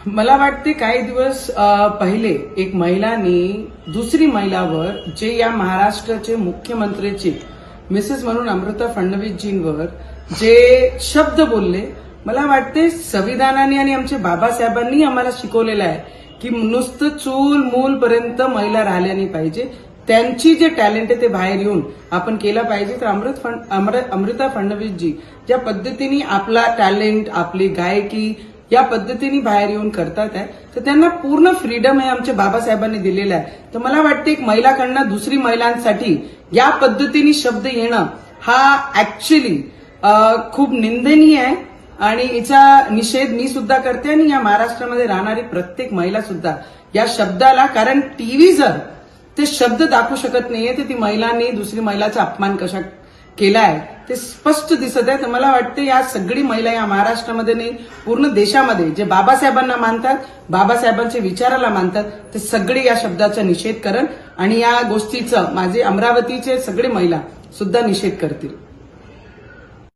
मला वाटते काही दिवस पहिले एक महिलांनी दुसरी महिलावर जे या महाराष्ट्राचे मुख्यमंत्रीचे मिसेस म्हणून अमृता फडणवीसजींवर जे शब्द बोलले, मला वाटते संविधानाने आणि आमचे बाबासाहेबांनी आम्हाला शिकवलेलं आहे की नुसतं चूल मूल पर्यंत महिला राहिल्या नाही पाहिजे. त्यांची जे टॅलेंट आहे ते बाहेर येऊन आपण केलं पाहिजे. तर अमृता फडणवीसजी ज्या पद्धतीने आपला टॅलेंट, आपली गायकी या पद्धतीने बाहेर येऊन करतात आहे, तर त्यांना पूर्ण फ्रीडम आहे आमच्या बाबासाहेबांनी दिलेला आहे. तर मला वाटतं एक महिलाकडनं दुसरी महिलांसाठी या पद्धतीने शब्द येणं हा ऍक्च्युली खूप निंदनीय आहे आणि याचा निषेध मी सुद्धा करते आणि या महाराष्ट्रामध्ये राहणारी प्रत्येक महिला सुद्धा या शब्दाला, कारण टीव्ही जर ते शब्द दाखवू शकत नाहीये तर ती महिलांनी दुसरी महिलाचा अपमान कशा केला आहे ते स्पष्ट दिसत आहे. तर मला वाटतं या सगळी महिला या महाराष्ट्रामध्ये नाही, पूर्ण देशामध्ये जे बाबासाहेबांना मानतात, बाबासाहेबांच्या विचाराला मानतात, ते सगळे या शब्दाचा निषेध करण आणि या गोष्टीचं माझे अमरावतीचे सगळे महिला सुद्धा निषेध करतील.